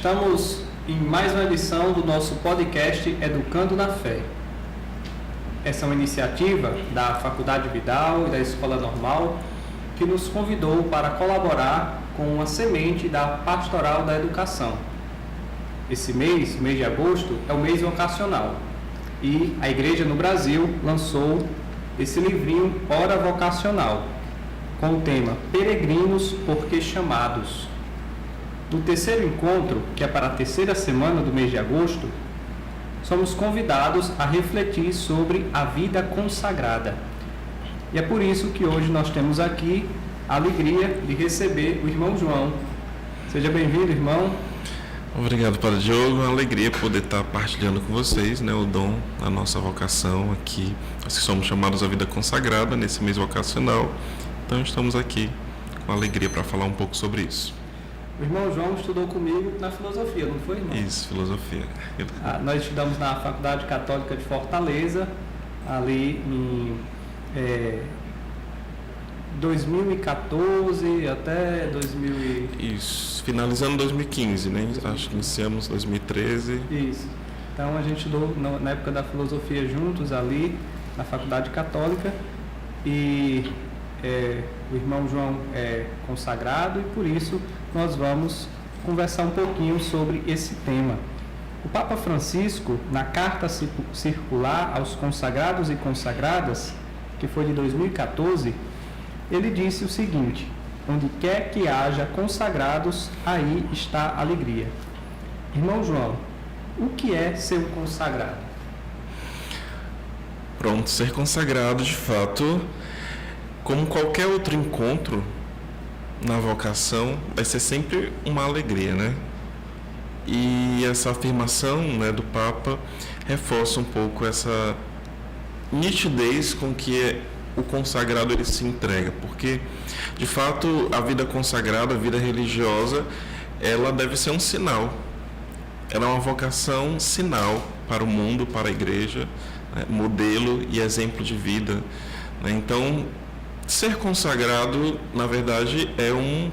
Estamos em mais uma edição do nosso podcast Educando na Fé. Essa é uma iniciativa da Faculdade Vidal e da Escola Normal que nos convidou para colaborar com uma semente da Pastoral da Educação. Esse mês, o mês de agosto, é o mês vocacional e a Igreja no Brasil lançou esse livrinho Hora Vocacional com o tema Peregrinos porque Chamados. No terceiro encontro, que é para a terceira semana do mês de agosto, somos convidados a refletir sobre a vida consagrada. E é por isso que hoje nós temos aqui a alegria de receber o irmão João. Seja bem-vindo, irmão. Obrigado, Padre Diogo. É uma alegria poder estar partilhando com vocês, o dom da nossa vocação aqui. Nós que somos chamados à vida consagrada nesse mês vocacional. Então estamos aqui com alegria para falar um pouco sobre isso. O irmão João estudou comigo na filosofia, não foi, irmão? Isso, filosofia. Nós estudamos na Faculdade Católica de Fortaleza, ali em 2014 até 2000. Isso, finalizando 2015, né? Acho que iniciamos 2013. Isso. Então a gente estudou na época da filosofia juntos ali na Faculdade Católica e o irmão João é consagrado e por isso nós vamos conversar um pouquinho sobre esse tema. O Papa Francisco, na carta circular aos consagrados e consagradas, que foi de 2014, ele disse o seguinte: onde quer que haja consagrados, aí está a alegria. Irmão João, o que é ser um consagrado? Pronto, ser consagrado, de fato, como qualquer outro encontro na vocação, vai ser sempre uma alegria, né? E essa afirmação, do Papa reforça um pouco essa nitidez com que o consagrado ele se entrega, porque, de fato, a vida consagrada, a vida religiosa, ela deve ser um sinal. Ela é uma vocação sinal para o mundo, para a igreja, modelo e exemplo de vida, Então, ser consagrado, na verdade,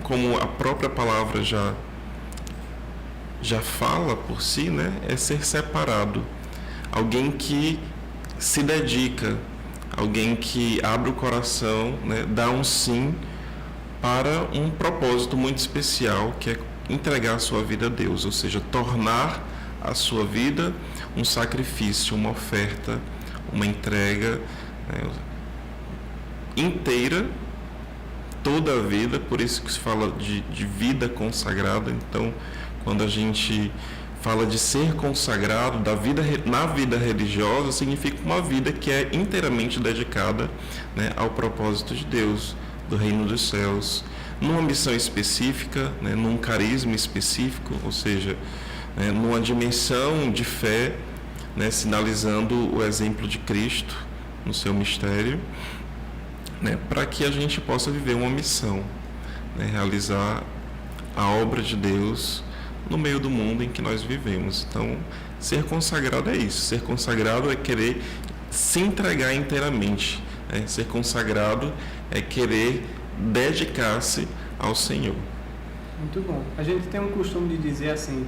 como a própria palavra já fala por si, é ser separado. Alguém que se dedica, alguém que abre o coração, dá um sim para um propósito muito especial, que é entregar a sua vida a Deus, ou seja, tornar a sua vida um sacrifício, uma oferta, uma entrega, inteira, toda a vida. Por isso que se fala de vida consagrada. Então, quando a gente fala de ser consagrado na vida religiosa, significa uma vida que é inteiramente dedicada, ao propósito de Deus, do reino dos céus, numa missão específica, num carisma específico, ou seja, numa dimensão de fé, sinalizando o exemplo de Cristo no seu mistério, para que a gente possa viver uma missão, realizar a obra de Deus no meio do mundo em que nós vivemos. Então, ser consagrado é isso. Ser consagrado é querer se entregar inteiramente. Ser consagrado é querer dedicar-se ao Senhor. Muito bom. A gente tem um costume de dizer assim: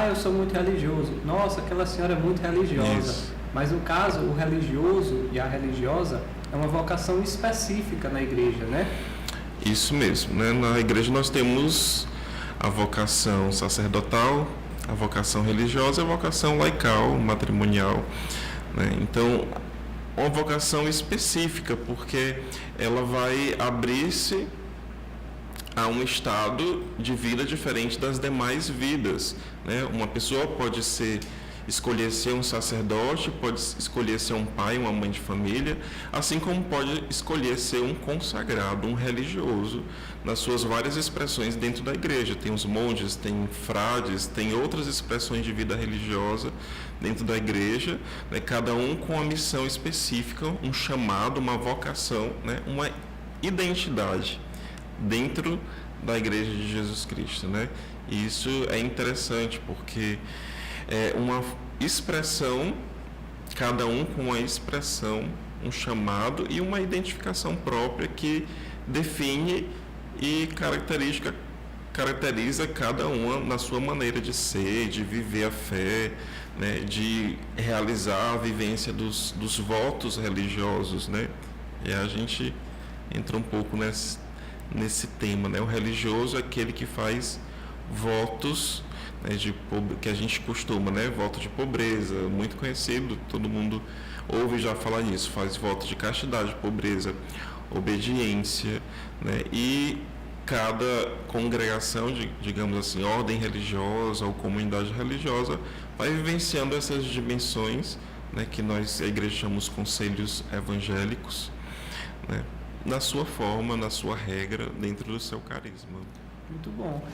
eu sou muito religioso. Nossa, aquela senhora é muito religiosa. Isso. Mas no caso, o religioso e a religiosa é uma vocação específica na igreja, Isso mesmo, Na igreja nós temos a vocação sacerdotal, a vocação religiosa e a vocação laical, matrimonial, Então, uma vocação específica, porque ela vai abrir-se a um estado de vida diferente das demais vidas, Uma pessoa pode escolher ser um sacerdote, pode escolher ser um pai, uma mãe de família, assim como pode escolher ser um consagrado, um religioso, nas suas várias expressões dentro da igreja. Tem os monges, tem frades, tem outras expressões de vida religiosa dentro da igreja, cada um com uma missão específica, um chamado, uma vocação, uma identidade dentro da igreja de Jesus Cristo, E isso é interessante porque é uma expressão, cada um com uma expressão, um chamado e uma identificação própria que define e caracteriza cada uma na sua maneira de ser, de viver a fé, né, de realizar a vivência dos votos religiosos, né? E a gente entra um pouco nesse tema, né? O religioso é aquele que faz votos, né, que a gente costuma, né? Voto de pobreza, muito conhecido, todo mundo ouve já falar nisso, faz voto de castidade, pobreza, obediência, né? E cada congregação, digamos assim, ordem religiosa ou comunidade religiosa, vai vivenciando essas dimensões, né, que nós, a igreja, chamamos conselhos evangélicos, né, na sua forma, na sua regra, dentro do seu carisma. Muito bom.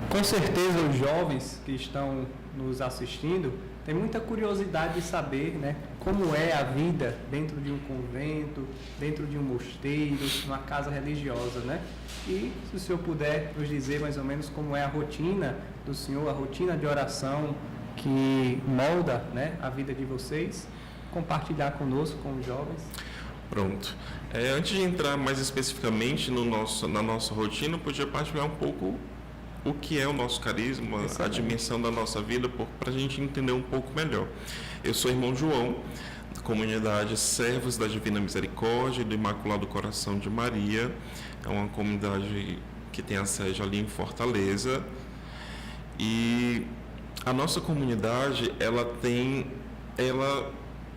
Com certeza os jovens que estão nos assistindo têm muita curiosidade de saber, né, como é a vida dentro de um convento, dentro de um mosteiro, uma casa religiosa, né? E se o senhor puder nos dizer mais ou menos como é a rotina do senhor, a rotina de oração que molda, né, a vida de vocês, compartilhar conosco, com os jovens. Pronto. Antes de entrar mais especificamente na nossa rotina, eu podia partilhar um pouco o que é o nosso carisma, a dimensão da nossa vida, para a gente entender um pouco melhor. Eu sou irmão João, da comunidade Servos da Divina Misericórdia e do Imaculado Coração de Maria. É uma comunidade que tem a sede ali em Fortaleza. E a nossa comunidade, ela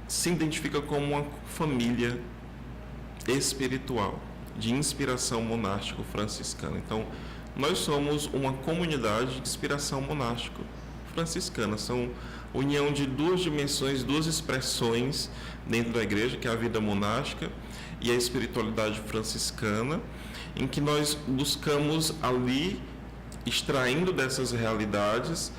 se identifica como uma família espiritual, de inspiração monástica franciscana. Então, nós somos uma comunidade de inspiração monástica franciscana. São união de duas dimensões, duas expressões dentro da igreja, que é a vida monástica e a espiritualidade franciscana, em que nós buscamos ali, extraindo dessas realidades,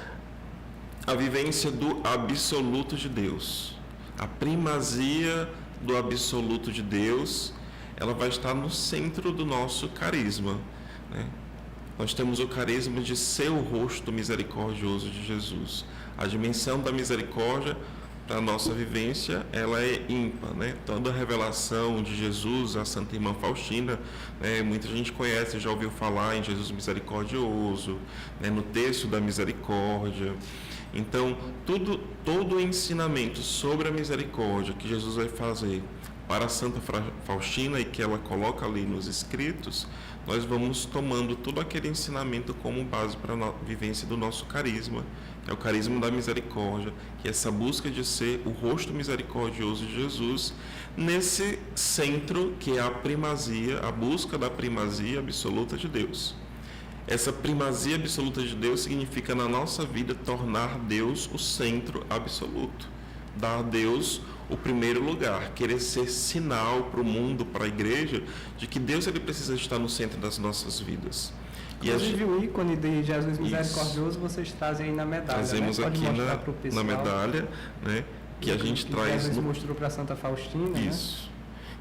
a vivência do absoluto de Deus. A primazia do absoluto de Deus, ela vai estar no centro do nosso carisma, né? Nós temos o carisma de ser o rosto misericordioso de Jesus. A dimensão da misericórdia para a nossa vivência, ela é ímpar, né? Toda a revelação de Jesus, a Santa Irmã Faustina, né? Muita gente conhece, já ouviu falar em Jesus misericordioso, né? No texto da misericórdia. Então, todo o ensinamento sobre a misericórdia que Jesus vai fazer para a Santa Faustina e que ela coloca ali nos escritos, nós vamos tomando todo aquele ensinamento como base para a vivência do nosso carisma, que é o carisma da misericórdia, que é essa busca de ser o rosto misericordioso de Jesus, nesse centro que é a primazia, a busca da primazia absoluta de Deus. Essa primazia absoluta de Deus significa, na nossa vida, tornar Deus o centro absoluto, dar a Deus o primeiro lugar, querer ser sinal para o mundo, para a igreja, de que Deus, ele precisa estar no centro das nossas vidas. Inclusive o ícone de Jesus misericordioso vocês trazem aí na medalha. Trazemos, né? Aqui na medalha, né? Que a gente traz. Jesus mostrou para Santa Faustina. Isso. Né?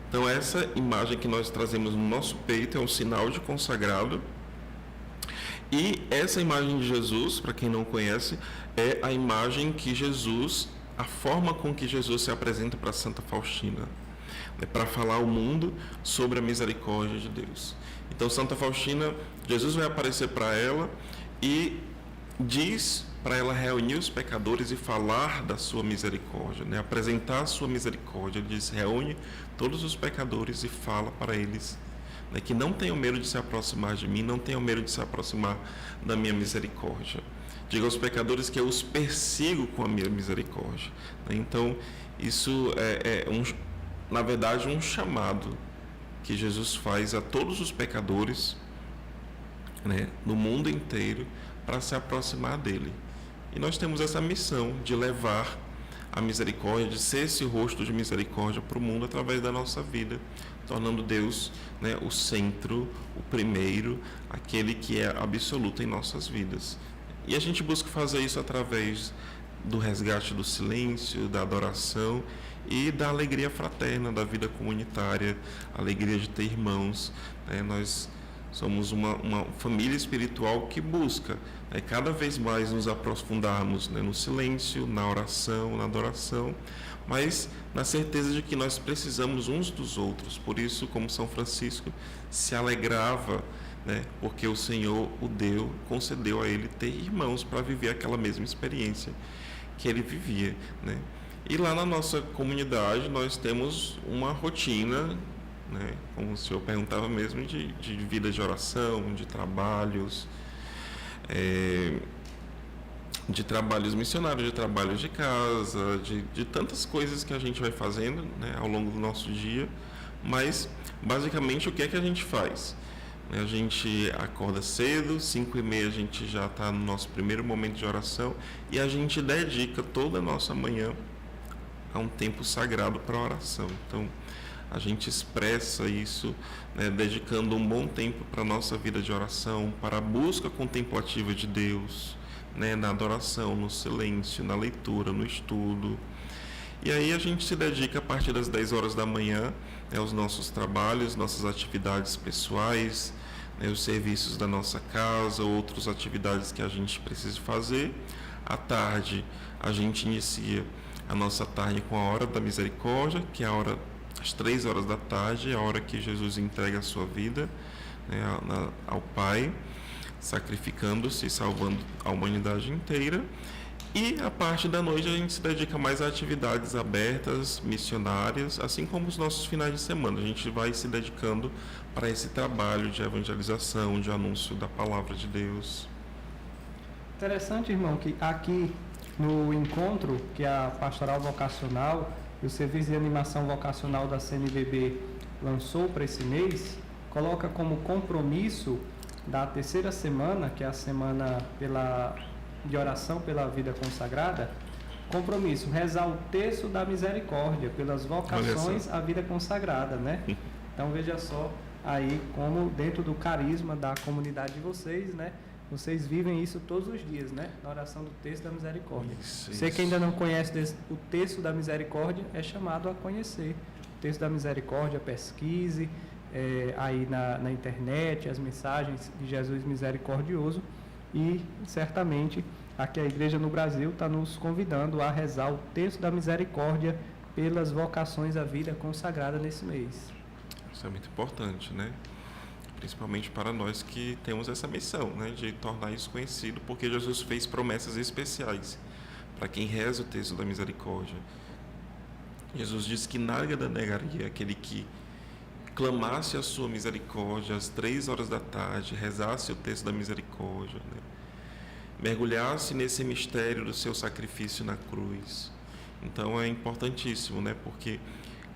Então essa imagem que nós trazemos no nosso peito é um sinal de consagrado. E essa imagem de Jesus, para quem não conhece, é a imagem que Jesus, a forma com que Jesus se apresenta para Santa Faustina, né, para falar ao mundo sobre a misericórdia de Deus. Então, Santa Faustina, Jesus vai aparecer para ela e diz para ela reunir os pecadores e falar da sua misericórdia, né, apresentar a sua misericórdia. Ele diz: reúne todos os pecadores e fala para eles, né, que não tenham medo de se aproximar de mim, não tenham medo de se aproximar da minha misericórdia. Diga aos pecadores que eu os persigo com a minha misericórdia. Então, isso na verdade, um chamado que Jesus faz a todos os pecadores, né, no mundo inteiro, para se aproximar dele. E nós temos essa missão de levar a misericórdia, de ser esse rosto de misericórdia para o mundo através da nossa vida, tornando Deus, né, o centro, o primeiro, aquele que é absoluto em nossas vidas. E a gente busca fazer isso através do resgate do silêncio, da adoração e da alegria fraterna, da vida comunitária, a alegria de ter irmãos, né? Nós somos uma família espiritual que busca, né, cada vez mais nos aprofundarmos, né, no silêncio, na oração, na adoração, mas na certeza de que nós precisamos uns dos outros. Por isso, como São Francisco se alegrava, né? Porque o Senhor o deu, concedeu a ele ter irmãos para viver aquela mesma experiência que ele vivia, né? E lá na nossa comunidade nós temos uma rotina, né? Como o senhor perguntava mesmo, de vida de oração, de trabalhos, de trabalhos missionários, de trabalhos de casa, de tantas coisas que a gente vai fazendo, né, ao longo do nosso dia. Mas basicamente o que é que a gente faz? A gente acorda cedo, 5h30 a gente já está no nosso primeiro momento de oração e a gente dedica toda a nossa manhã a um tempo sagrado para oração. Então a gente expressa isso, né, dedicando um bom tempo para a nossa vida de oração, para a busca contemplativa de Deus, né, na adoração, no silêncio, na leitura, no estudo. E aí a gente se dedica a partir das 10 horas da manhã, né, aos nossos trabalhos, nossas atividades pessoais, né, os serviços da nossa casa, outras atividades que a gente precisa fazer. À tarde a gente inicia a nossa tarde com a hora da misericórdia, que é a hora, às 3 horas da tarde, é a hora que Jesus entrega a sua vida, né, ao Pai, sacrificando-se e salvando a humanidade inteira. E a parte da noite a gente se dedica mais a atividades abertas, missionárias, assim como os nossos finais de semana. A gente vai se dedicando para esse trabalho de evangelização, de anúncio da palavra de Deus. Interessante, irmão, que aqui no encontro que a Pastoral Vocacional e o Serviço de Animação Vocacional da CNBB lançou para esse mês, coloca como compromisso da terceira semana, que é a semana de oração pela vida consagrada, compromisso, rezar o terço da misericórdia pelas vocações à vida consagrada, né? Então veja só aí como dentro do carisma da comunidade de vocês, né? Vocês vivem isso todos os dias, né? Na oração do terço da misericórdia. Você que ainda não conhece o terço da misericórdia é chamado a conhecer o terço da misericórdia, pesquise aí na internet as mensagens de Jesus misericordioso. E certamente aqui a igreja no Brasil está nos convidando a rezar o terço da misericórdia pelas vocações à vida consagrada nesse mês. Isso é muito importante, né? Principalmente para nós que temos essa missão, né, de tornar isso conhecido, porque Jesus fez promessas especiais para quem reza o terço da misericórdia. Jesus disse que nada negaria aquele que clamasse a sua misericórdia às 3 horas da tarde, rezasse o terço da misericórdia, né? Mergulhasse nesse mistério do seu sacrifício na cruz. Então é importantíssimo, né? Porque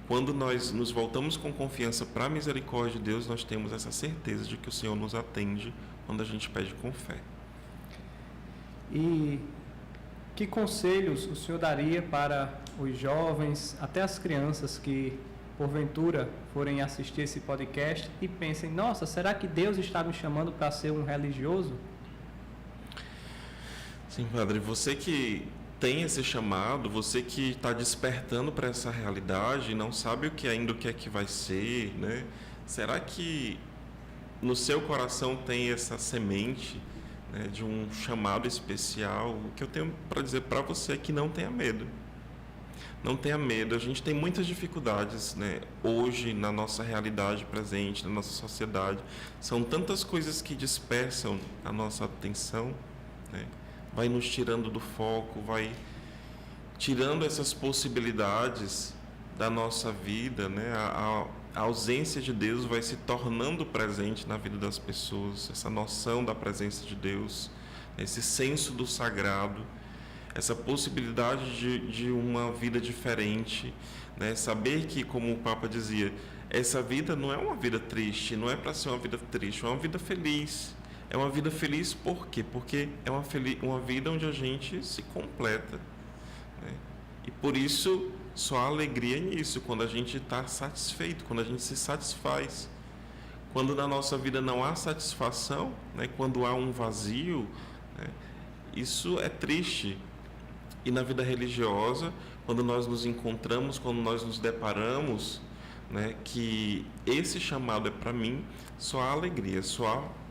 quando nós nos voltamos com confiança para a misericórdia de Deus, nós temos essa certeza de que o Senhor nos atende quando a gente pede com fé. E que conselhos o senhor daria para os jovens, até as crianças que porventura forem assistir esse podcast e pensem, nossa, será que Deus está me chamando para ser um religioso? Sim, padre, você que tem esse chamado, você que está despertando para essa realidade e não sabe o que é que vai ser, né? Será que no seu coração tem essa semente, né, de um chamado especial? O que eu tenho para dizer para você é que não tenha medo. Não tenha medo. A gente tem muitas dificuldades, né, hoje na nossa realidade presente, na nossa sociedade. São tantas coisas que dispersam a nossa atenção, né? Vai nos tirando do foco, vai tirando essas possibilidades da nossa vida, né? A ausência de Deus vai se tornando presente na vida das pessoas, essa noção da presença de Deus, esse senso do sagrado, essa possibilidade de uma vida diferente, né? Saber que, como o Papa dizia, essa vida não é uma vida triste, não é para ser uma vida triste, é uma vida feliz. É uma vida feliz por quê? Porque é uma vida onde a gente se completa, né? E por isso só há alegria nisso, quando a gente está satisfeito, quando a gente se satisfaz. Quando na nossa vida não há satisfação, né? Quando há um vazio, né? Isso é triste. E na vida religiosa, quando nós nos encontramos, quando nós nos deparamos, né, que esse chamado é para mim, só há alegria, só há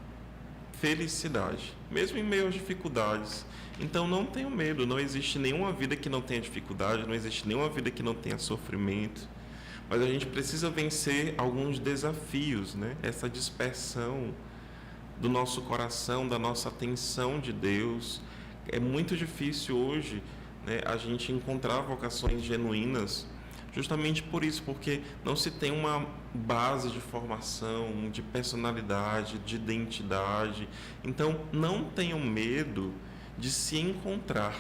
felicidade, mesmo em meio às dificuldades. Então não tenham medo, não existe nenhuma vida que não tenha dificuldade, não existe nenhuma vida que não tenha sofrimento, mas a gente precisa vencer alguns desafios, né? Essa dispersão, do nosso coração, da nossa atenção de Deus. É muito difícil hoje, né, a gente encontrar vocações genuínas, justamente por isso, porque não se tem uma base de formação, de personalidade, de identidade. Então, não tenham medo de se encontrar.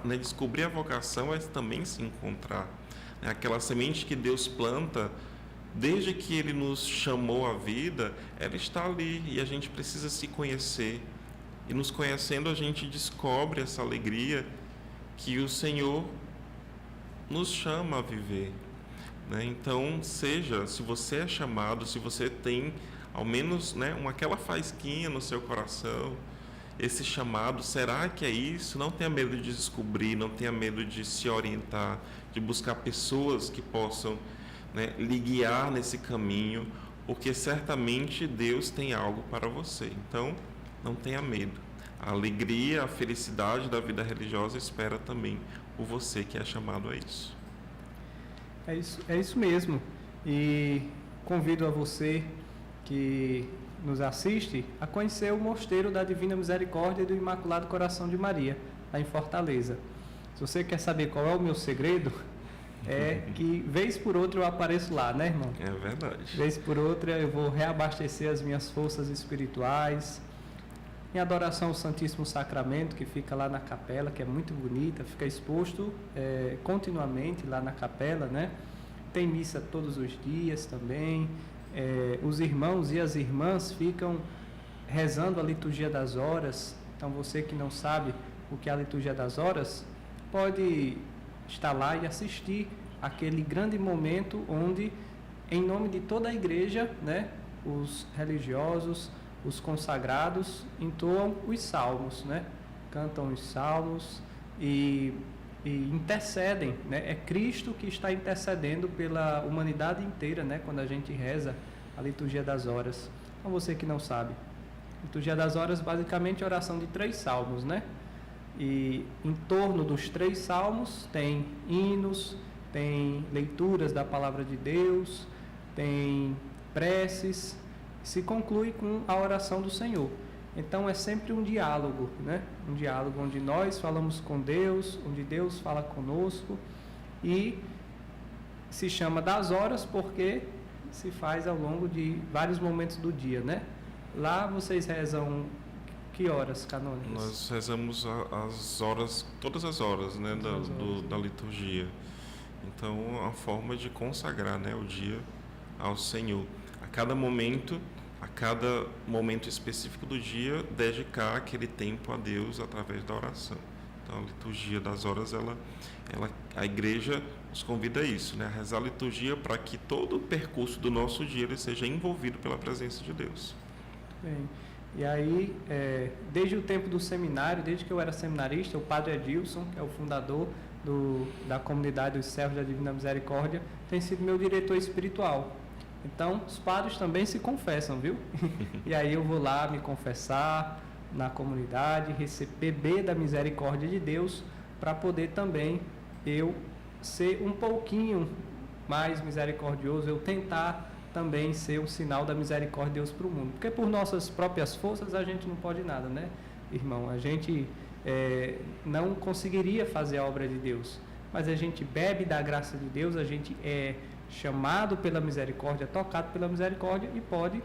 Né, descobrir a vocação, mas também se encontrar. Aquela semente que Deus planta, desde que Ele nos chamou à vida, ela está ali e a gente precisa se conhecer. E nos conhecendo, a gente descobre essa alegria que o Senhor nos chama a viver. Né? Então, se você é chamado, se você tem ao menos, né, aquela faísquinha no seu coração, esse chamado, será que é isso? Não tenha medo de descobrir, não tenha medo de se orientar, de buscar pessoas que possam, né, lhe guiar nesse caminho, porque certamente Deus tem algo para você. Então, não tenha medo. A alegria, a felicidade da vida religiosa espera também por você que é chamado a isso. É isso mesmo. E convido a você que nos assiste a conhecer o Mosteiro da Divina Misericórdia e do Imaculado Coração de Maria, lá em Fortaleza. Se você quer saber qual é o meu segredo, é que vez por outra eu apareço lá, né, irmão? É verdade. Vez por outra eu vou reabastecer as minhas forças espirituais, em adoração ao Santíssimo Sacramento, que fica lá na capela, que é muito bonita, fica exposto continuamente lá na capela, né? Tem missa todos os dias também. Os irmãos e as irmãs ficam rezando a liturgia das horas. Então, você que não sabe o que é a liturgia das horas, pode estar lá e assistir aquele grande momento onde, em nome de toda a igreja, né, os religiosos, os consagrados entoam os salmos, né? Cantam os salmos e intercedem, né? É Cristo que está intercedendo pela humanidade inteira, né? Quando a gente reza a liturgia das horas. Então, você que não sabe, liturgia das horas basicamente é oração de 3 salmos, né? E em torno dos 3 salmos tem hinos, tem leituras da palavra de Deus, tem preces, se conclui com a oração do Senhor. Então é sempre um diálogo, né? Um diálogo onde nós falamos com Deus, onde Deus fala conosco, e se chama das horas porque se faz ao longo de vários momentos do dia, né? Lá vocês rezam que horas canônicas? Nós rezamos as horas, todas as horas, né, da liturgia. Então, a forma de consagrar, né, o dia ao Senhor. A cada momento específico do dia, dedicar aquele tempo a Deus através da oração. Então, a liturgia das horas, a igreja nos convida a isso, né? A rezar a liturgia para que todo o percurso do nosso dia ele seja envolvido pela presença de Deus. Bem, e aí, desde o tempo do seminário, desde que eu era seminarista, o Padre Edilson, que é o fundador da comunidade dos Servos da Divina Misericórdia, tem sido meu diretor espiritual. Então, os padres também se confessam, viu? E aí eu vou lá me confessar na comunidade, beber da misericórdia de Deus, para poder também eu ser um pouquinho mais misericordioso, eu tentar também ser um sinal da misericórdia de Deus para o mundo. Porque por nossas próprias forças a gente não pode nada, né, irmão? A gente não conseguiria fazer a obra de Deus, mas a gente bebe da graça de Deus, a gente é chamado pela misericórdia, tocado pela misericórdia e pode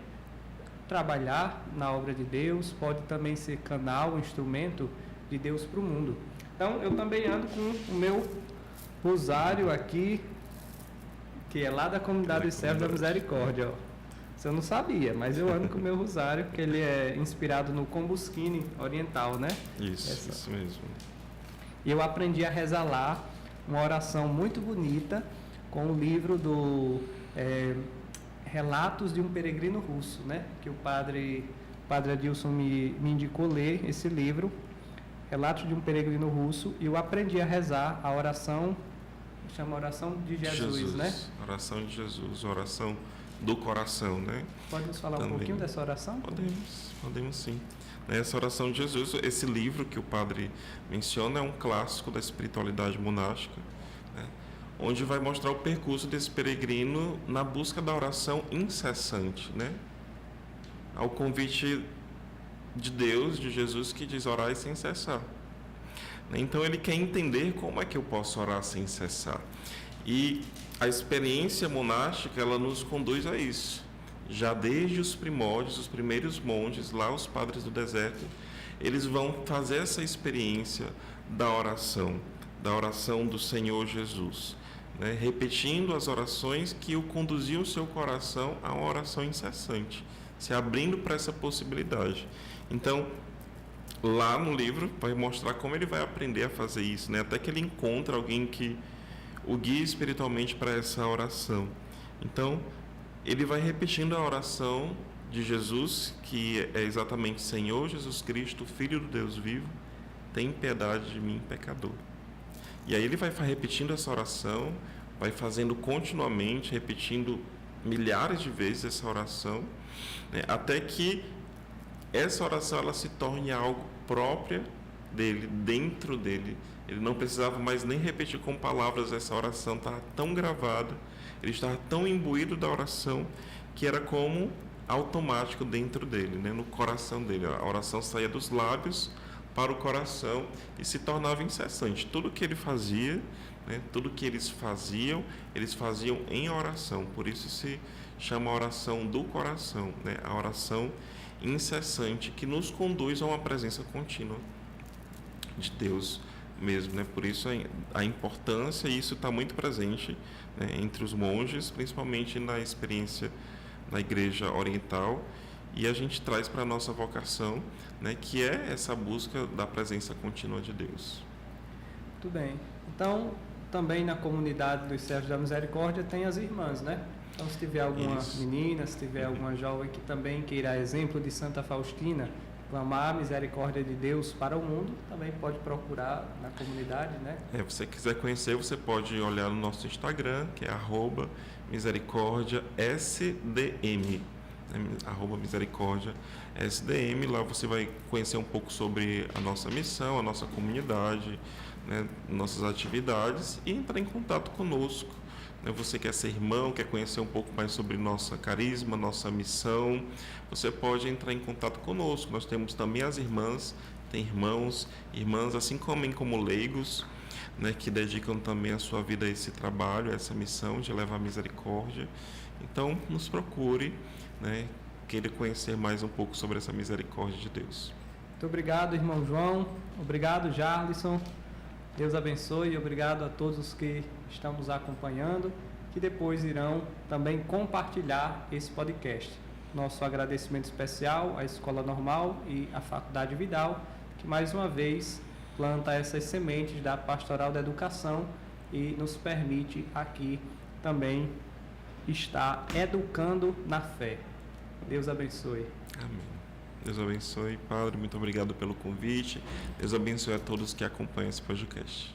trabalhar na obra de Deus, pode também ser canal, instrumento de Deus para o mundo. Então, eu também ando com o meu rosário aqui, que é lá da comunidade dos Servos da Misericórdia, ó. Você não sabia, mas eu ando com o meu rosário, porque ele é inspirado no Combusquine oriental, né? Isso mesmo. E eu aprendi a rezar lá uma oração muito bonita, com o livro do Relatos de um Peregrino Russo, né? Que o padre Adilson me indicou ler esse livro, Relatos de um Peregrino Russo, e eu aprendi a rezar a oração, chama oração de Jesus, né? Oração de Jesus, oração do coração, né? Pode nos falar Também. Um pouquinho dessa oração? Podemos sim. Essa oração de Jesus, esse livro que o padre menciona, é um clássico da espiritualidade monástica, né? onde vai mostrar o percurso desse peregrino na busca da oração incessante, né? Ao convite de Deus, de Jesus, que diz orai sem cessar. Então ele quer entender como é que eu posso orar sem cessar. E a experiência monástica, ela nos conduz a isso. Já desde os primórdios, os primeiros monges, lá os padres do deserto, eles vão fazer essa experiência da oração do Senhor Jesus, né? Repetindo as orações que o conduziam o seu coração a uma oração incessante, se abrindo para essa possibilidade. Então, lá no livro vai mostrar como ele vai aprender a fazer isso, né? Até que ele encontra alguém que o guie espiritualmente para essa oração. Então, ele vai repetindo a oração de Jesus, que é exatamente: Senhor Jesus Cristo, Filho do Deus vivo, tem piedade de mim, pecador. E aí ele vai repetindo essa oração, vai fazendo continuamente, repetindo milhares de vezes essa oração, né? Até que essa oração ela se torne algo própria dele, dentro dele. Ele não precisava mais nem repetir com palavras essa oração, estava tão gravada, ele estava tão imbuído da oração, que era como automático dentro dele, né? No coração dele. A oração saía dos lábios para o coração e se tornava incessante. Tudo que ele fazia, né? Tudo que eles faziam em oração. Por isso se chama oração do coração, né? A oração incessante que nos conduz a uma presença contínua de Deus mesmo, né? Por isso a importância, e isso está muito presente, né, entre os monges, principalmente na experiência na Igreja Oriental, e a gente traz para a nossa vocação, né, que é essa busca da presença contínua de Deus. Muito bem. Então, também na comunidade dos Servos da Misericórdia tem as irmãs, né? Então, se tiver alguma menina, se tiver alguma jovem que também queira, exemplo de Santa Faustina, clamar a misericórdia de Deus para o mundo, também pode procurar na comunidade, né? Se você quiser conhecer, você pode olhar no nosso Instagram, que é @misericórdiasdm, @misericórdiasdm. Lá você vai conhecer um pouco sobre a nossa missão, a nossa comunidade, né, nossas atividades, e entrar em contato conosco. Você quer ser irmão, quer conhecer um pouco mais sobre nossa carisma, nossa missão, você pode entrar em contato conosco. Nós temos também as irmãs, tem irmãos, irmãs, assim como leigos, né, que dedicam também a sua vida a esse trabalho, a essa missão de levar misericórdia. Então, nos procure, né, queira conhecer mais um pouco sobre essa misericórdia de Deus. Muito obrigado, irmão João. Obrigado, Jarlison. Deus abençoe e obrigado a todos os que estão nos acompanhando, que depois irão também compartilhar esse podcast. Nosso agradecimento especial à Escola Normal e à Faculdade Vidal, que mais uma vez planta essas sementes da Pastoral da Educação e nos permite aqui também estar educando na fé. Deus abençoe. Amém. Deus abençoe, Padre. Muito obrigado pelo convite. Deus abençoe a todos que acompanham esse podcast.